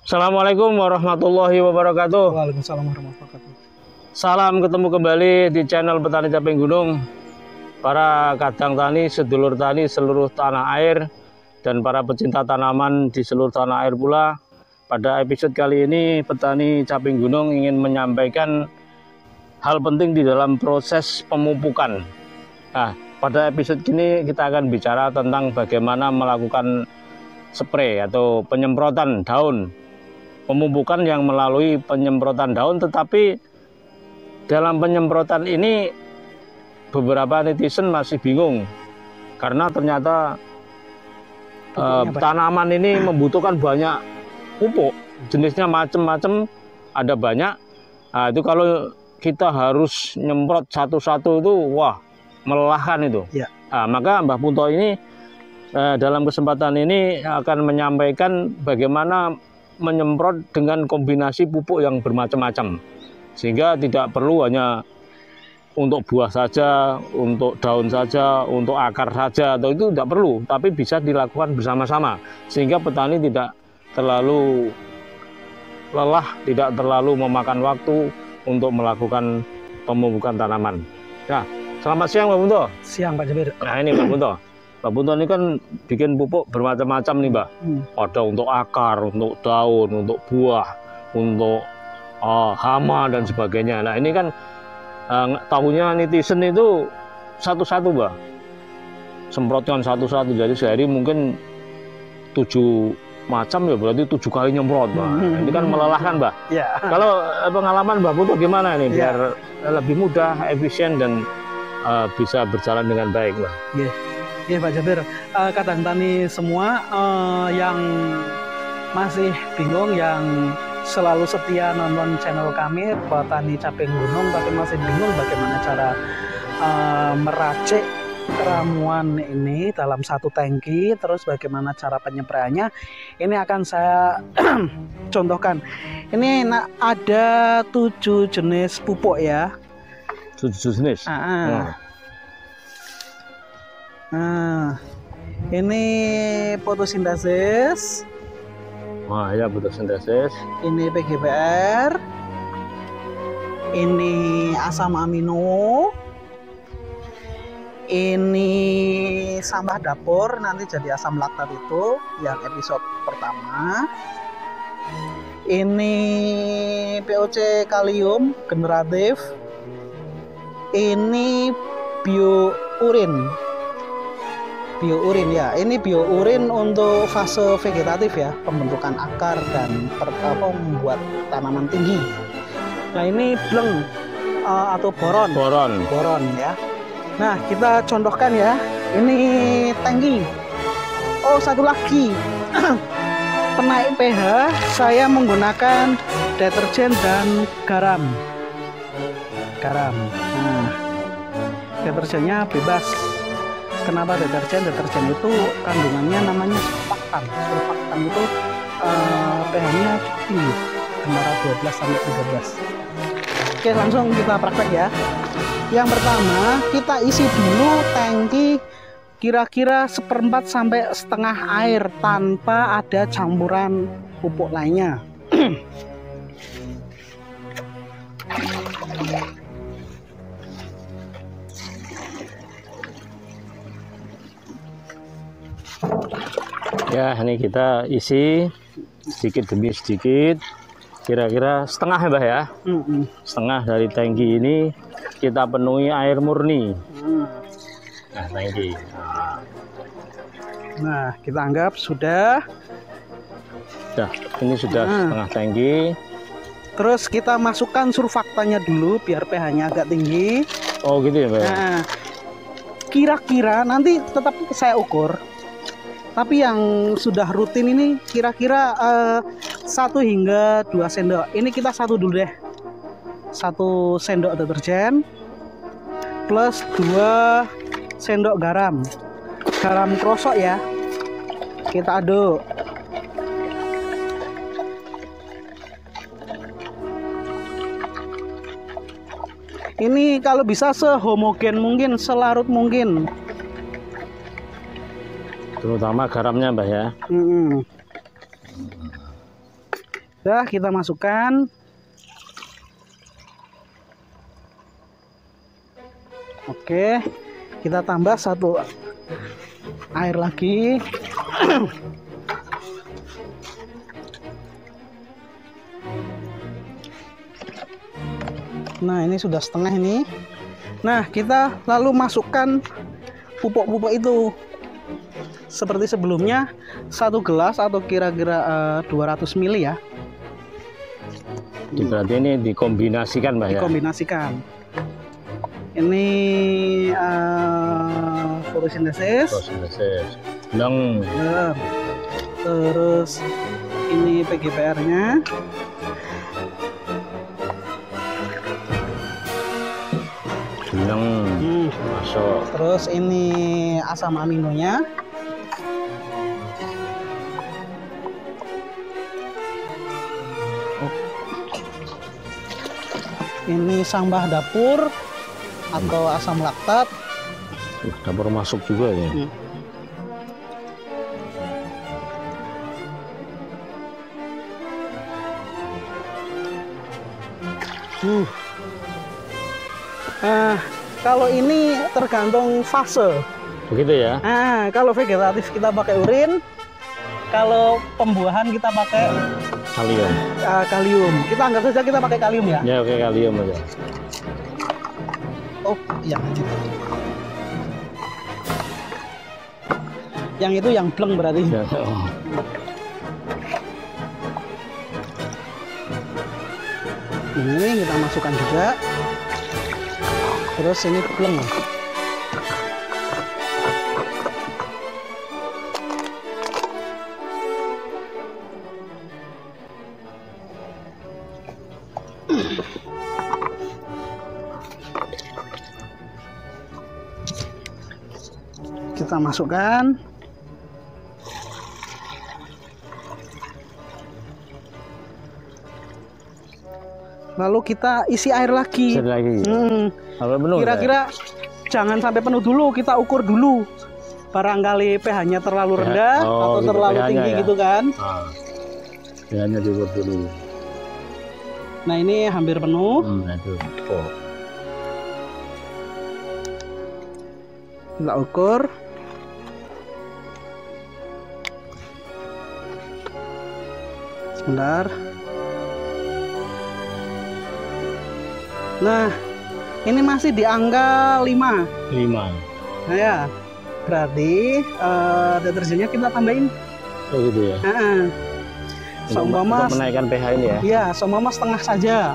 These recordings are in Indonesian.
Assalamualaikum warahmatullahi wabarakatuh. Waalaikumsalam warahmatullahi wabarakatuh. Salam ketemu kembali di channel Petani Caping Gunung. Para kadang tani, sedulur tani seluruh tanah air, dan para pecinta tanaman di seluruh tanah air pula. Pada episode kali ini Petani Caping Gunung ingin menyampaikan hal penting di dalam proses pemupukan. Nah, pada episode ini kita akan bicara tentang bagaimana melakukan spray atau penyemprotan daun. Pemupukan yang melalui penyemprotan daun, tetapi dalam penyemprotan ini beberapa netizen masih bingung karena ternyata tanaman ini membutuhkan banyak pupuk, jenisnya macam-macam, ada banyak. Nah, itu kalau kita harus nyemprot satu-satu itu wah melelahkan itu ya. Nah, maka Mbah Punto ini dalam kesempatan ini akan menyampaikan bagaimana menyemprot dengan kombinasi pupuk yang bermacam-macam, sehingga tidak perlu hanya untuk buah saja, untuk daun saja, untuk akar saja, atau itu tidak perlu, tapi bisa dilakukan bersama-sama sehingga petani tidak terlalu lelah, tidak terlalu memakan waktu untuk melakukan pemupukan tanaman. Nah, selamat siang Pak Punto. Siang Pak Jabir. Nah ini Pak Punto. Pak Punto ini kan bikin pupuk bermacam-macam nih Mbak. Ada untuk akar, untuk daun, untuk buah, untuk hama dan sebagainya. Nah ini kan tahunya netizen itu satu-satu Mbak. Semprotkan satu-satu, jadi sehari mungkin 7 macam ya, berarti 7 kali nyemprot Mbak. Ini kan melelahkan Mbak. Ya. Kalau pengalaman Mbak Punto gimana ini biar lebih mudah, efisien dan bisa berjalan dengan baik Mbak? Iya Pak Jabir, kadang tani semua yang masih bingung, yang selalu setia nonton channel kami Petani Caping Gunung, tapi masih bingung bagaimana cara meracik ramuan ini dalam satu tangki, terus bagaimana cara penyeprayannya. Ini akan saya contohkan. Ini ada 7 jenis pupuk ya. 7 jenis? Nah, ini fotosintesis. Wah, ya fotosintesis. Ini PGPR. Ini asam amino. Ini sampah dapur, nanti jadi asam laktat itu yang episode pertama. Ini POC kalium generatif. Ini biourin ya, ini biourin untuk fase vegetatif ya, pembentukan akar dan membuat tanaman tinggi. Nah ini bleng atau boron ya. Nah kita contohkan ya, ini tangki. Oh satu lagi penaik pH, saya menggunakan deterjen dan garam. Nah deterjennya bebas. Kenapa deterjen? Deterjen itu kandungannya namanya surfaktan. Surfaktan itu pH-nya tinggi, antara 12 sampai 13. Oke, langsung kita praktek ya. Yang pertama, kita isi dulu tangki kira-kira 1/4 sampai setengah air tanpa ada campuran pupuk lainnya. Ya, ini kita isi sedikit demi sedikit, kira-kira setengah ya Mbak ya. Setengah dari tangki ini kita penuhi air murni. Nah, tangki. Nah, kita anggap sudah. Ini sudah setengah tangki. Terus kita masukkan surfaktannya dulu biar pH-nya agak tinggi. Oh gitu ya Mbak. Nah, kira-kira nanti tetap saya ukur. Tapi yang sudah rutin ini kira-kira 1 hingga 2 sendok. Ini kita satu dulu deh. 1 sendok deterjen plus 2 sendok garam. Garam krosok ya. Kita aduk. Ini kalau bisa sehomogen mungkin, selarut mungkin. Terutama garamnya Mbak ya. Udah, kita masukkan. Oke, kita tambah 1 air lagi. Nah, ini sudah setengah ini. Nah, kita lalu masukkan pupuk-pupuk itu. Seperti sebelumnya, 1 gelas atau kira-kira 200 ml ya. Berarti ini dikombinasikan, Mbak, ya? Dikombinasikan. Ini fotosintesis. Benar. Terus ini PGPR-nya. Masuk. Terus ini asam aminonya. Ini sambah dapur atau asam laktat. Dapur masuk juga ya. Kalau ini tergantung fase. Begitu ya? Kalau vegetatif kita pakai urin, kalau pembuahan kita pakai Kalium. Kalium. Kita anggap saja kita pakai kalium ya. Ya, oke, kalium aja. Oh, iya. Yang itu yang bleng berarti. Ya, oh. Ini kita masukkan juga. Terus ini bleng. Kita masukkan. Lalu kita isi air lagi. Kira-kira jangan sampai penuh dulu, kita ukur dulu. Barangkali pH-nya terlalu rendah atau terlalu tinggi ya? Gitu kan. pH-nya diukur dulu. Nah, ini hampir penuh. Kita ukur. Sebentar. Nah, ini masih di angka 5. Nah ya, berarti deterjennya kita tambahin. Oh gitu ya. Seumpama menaikkan pH ini ya. Iya, seumpama setengah saja.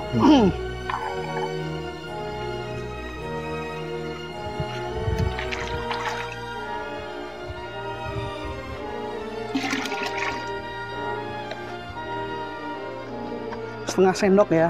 Setengah sendok ya.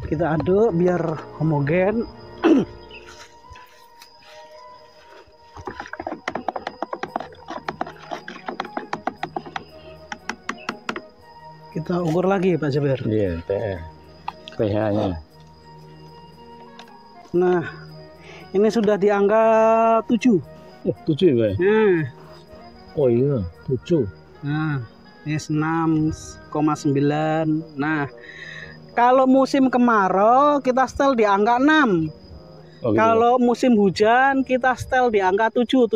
Kita aduk biar homogen. Kita ukur lagi Pak Jabir. Iya, pH-nya. Nah, ini sudah di angka 7. Oh, 7 ya, Pak? Oh iya, 7. Nah, ini 6,9. Nah, kalau musim kemarau kita setel di angka 6. Oh, gitu. Kalau musim hujan kita setel di angka 7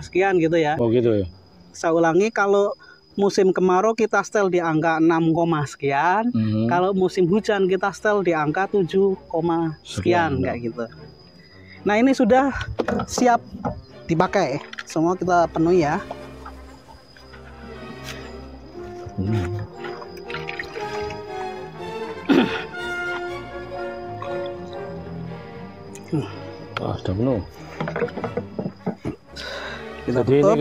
sekian gitu ya. Oh gitu ya. Saya ulangi, kalau musim kemarau kita setel di angka 6, sekian. Kalau musim hujan kita setel di angka 7, sekian kayak gitu. Nah, ini sudah siap dipakai. Semua kita penuhi ya. Sudah penuh. Jadi ini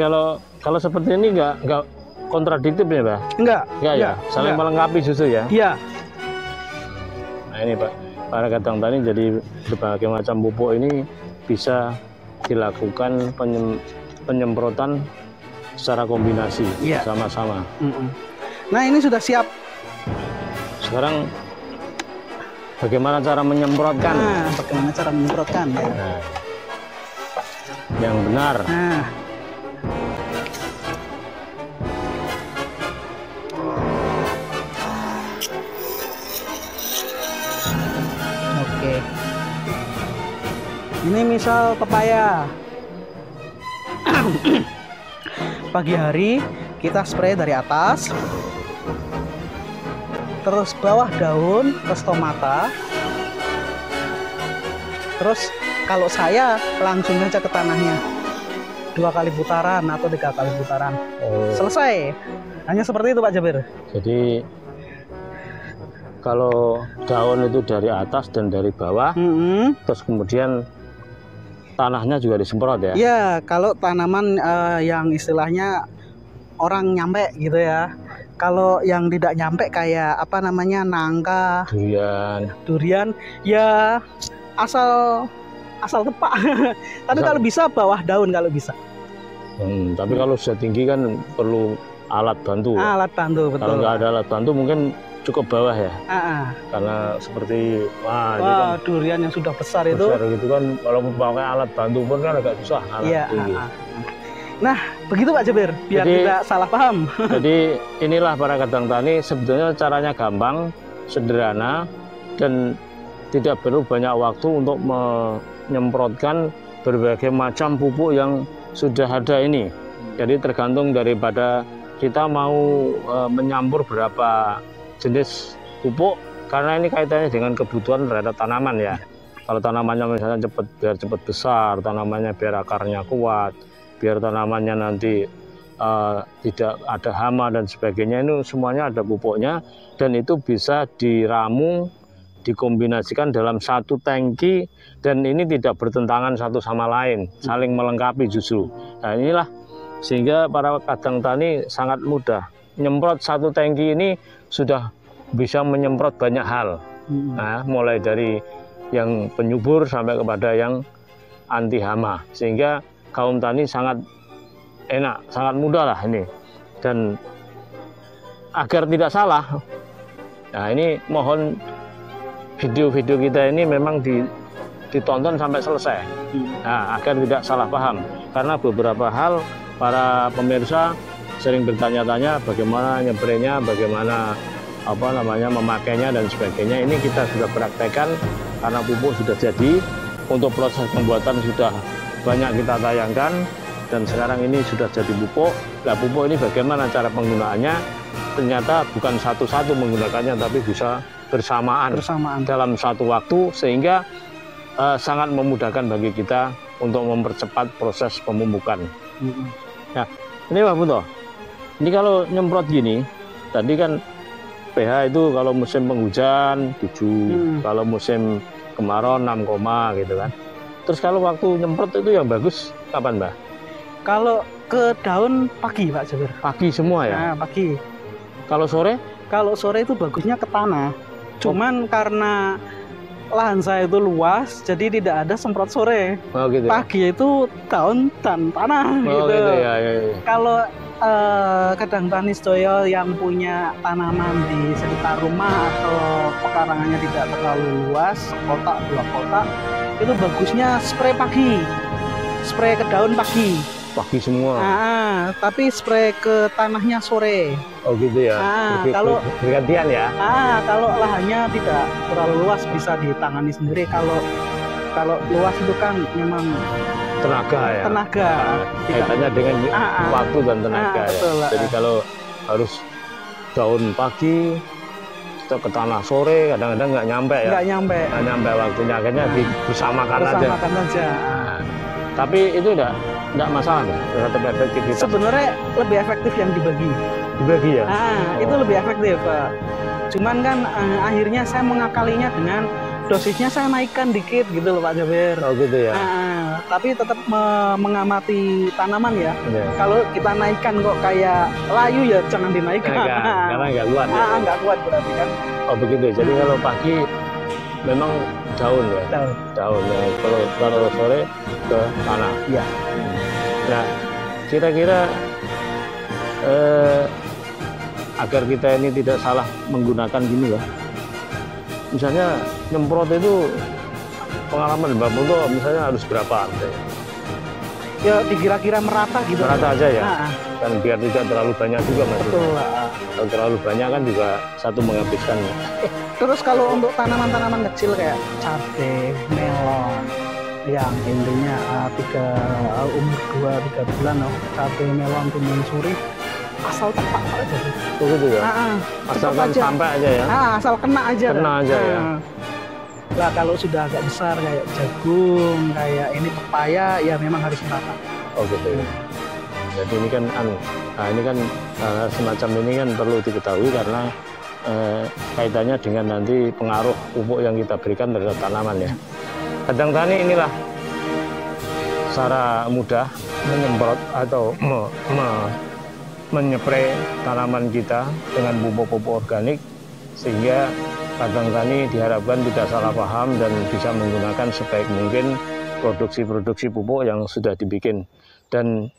kalau seperti ini nggak kontradiktif ya, Pak? Enggak ya, saling melengkapi justru ya. Iya. Nah ini Pak, para kadang tani, jadi berbagai macam pupuk ini bisa dilakukan penyemprotan secara kombinasi sama-sama. Nah, ini sudah siap. Sekarang bagaimana cara menyemprotkan? Nah, bagaimana cara menyemprotkan ya? Nah, yang benar. Nah. Oke. Ini misal pepaya. Pagi hari kita spray dari atas. Terus bawah daun ke stomata. Terus kalau saya langsung aja ke tanahnya, 2 kali putaran atau 3 kali putaran. Selesai. Hanya seperti itu Pak Jabir. Jadi kalau daun itu dari atas dan dari bawah, terus kemudian tanahnya juga disemprot ya? Ya, kalau tanaman yang istilahnya orang nyampe gitu ya. Kalau yang tidak nyampe kayak apa namanya, nangka, durian, ya asal tepak. Tapi kalau bisa bawah daun kalau bisa. Tapi kalau sudah tinggi kan perlu alat bantu. Alat bantu, betul. Kalau nggak ada alat bantu mungkin cukup bawah ya. Karena seperti kan durian yang sudah besar itu. Besar gitu kan, kalau pakai alat bantu pun kan agak susah. Iya. Nah, begitu Pak Jabir, biar tidak salah paham. Jadi inilah para kadang tani, sebetulnya caranya gampang, sederhana, dan tidak perlu banyak waktu untuk menyemprotkan berbagai macam pupuk yang sudah ada ini. Jadi tergantung daripada kita mau menyampur berapa jenis pupuk, karena ini kaitannya dengan kebutuhan terhadap tanaman ya. Kalau tanamannya misalnya biar cepat besar, tanamannya biar akarnya kuat, biar tanamannya nanti tidak ada hama dan sebagainya, itu semuanya ada pupuknya, dan itu bisa diramu, dikombinasikan dalam satu tangki, dan ini tidak bertentangan satu sama lain, saling melengkapi justru. Nah inilah sehingga para kadang tani sangat mudah. Nyemprot satu tangki ini sudah bisa menyemprot banyak hal. Nah, mulai dari yang penyubur sampai kepada yang anti hama, sehingga kaum tani sangat enak, sangat mudah lah ini. Dan agar tidak salah, nah ini mohon video-video kita ini memang ditonton sampai selesai, nah, agar tidak salah paham. Karena beberapa hal para pemirsa sering bertanya-tanya bagaimana nyebrenya, bagaimana memakainya dan sebagainya. Ini kita sudah praktekkan karena pupuk sudah jadi, untuk proses pembuatan sudah banyak kita tayangkan, dan sekarang ini sudah jadi pupuk. Nah, pupuk ini bagaimana cara penggunaannya? Ternyata bukan satu-satu menggunakannya, tapi bisa bersamaan dalam satu waktu, sehingga sangat memudahkan bagi kita untuk mempercepat proses pemupukan. Nah, ini Pak Bunto, ini kalau nyemprot gini, tadi kan pH itu kalau musim penghujan 7, kalau musim kemarau 6, gitu kan. Terus kalau waktu nyemprot itu yang bagus kapan, Mbak? Kalau ke daun pagi Pak Jabir. Pagi semua ya? Nah, pagi. Kalau sore? Kalau sore itu bagusnya ke tanah. Cuman karena lahan saya itu luas, jadi tidak ada semprot sore. Gitu. Pagi itu daun dan tanah. Gitu. Ya. Kalau kadang tani sedoyo yang punya tanaman di sekitar rumah atau pekarangannya tidak terlalu luas, kotak 2 kotak, itu bagusnya spray pagi, spray ke daun pagi. Pagi semua. Tapi spray ke tanahnya sore. Oh gitu ya. Kalau bergantian ya. Kalau lahannya tidak terlalu luas bisa ditangani sendiri. Kalau luas itu kan memang tenaga ya. Kaitannya dengan waktu dan tenaga ya. Betul, jadi kalau harus daun pagi, kita ke tanah sore, kadang-kadang nggak nyampe ya. Nggak nyampe waktunya, akhirnya bersamakan aja. Nah, tapi itu enggak masalah terhadap efektivitas. Sebenarnya lebih efektif yang dibagi. Dibagi ya? Itu lebih efektif, Pak. Cuman kan akhirnya saya mengakalinya dengan dosisnya saya naikkan dikit gitu loh Pak Jabir. Oh gitu ya. Tapi tetap mengamati tanaman ya. Kalau kita naikkan kok kayak layu ya jangan dinaikkan. Karena nggak kuat. Nggak kuat berarti kan. Oh begitu. Jadi kalau pagi memang daun ya. Daun ya. Kalau sore ke tanah. Iya. Nah, kira-kira agar kita ini tidak salah menggunakan gini ya. Misalnya nyemprot itu pengalaman Mbak Muto misalnya harus berapa? Ya dikira-kira merata gitu. Merata aja ya. Nah, Dan biar tidak terlalu banyak juga Mas. betul. Kalau terlalu banyak kan juga satu menghabiskan. Terus kalau untuk tanaman-tanaman kecil kayak cabai, melon, yang intinya umur 2-3 bulan loh, cabai, melon, timun suri, asal tepat aja. Oh gitu ya. Asalkan sampai aja ya. Asal kena aja. Kena aja ya. Lah kalau sudah agak besar kayak jagung, kayak ini pepaya, ya memang harus merata. Oh gitu ya. Jadi ini kan semacam ini kan perlu diketahui karena kaitannya dengan nanti pengaruh pupuk yang kita berikan terhadap tanaman ya. Kandang tani inilah cara mudah menyemprot atau menyepray tanaman kita dengan pupuk-pupuk organik sehingga kandang tani diharapkan tidak salah paham dan bisa menggunakan sebaik mungkin produksi-produksi pupuk yang sudah dibikin. Dan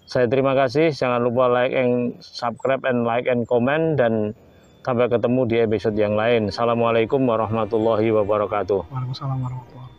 saya terima kasih, jangan lupa like and subscribe and like and comment, dan sampai ketemu di episode yang lain. Assalamualaikum warahmatullahi wabarakatuh. Waalaikumsalam warahmatullahi wabarakatuh.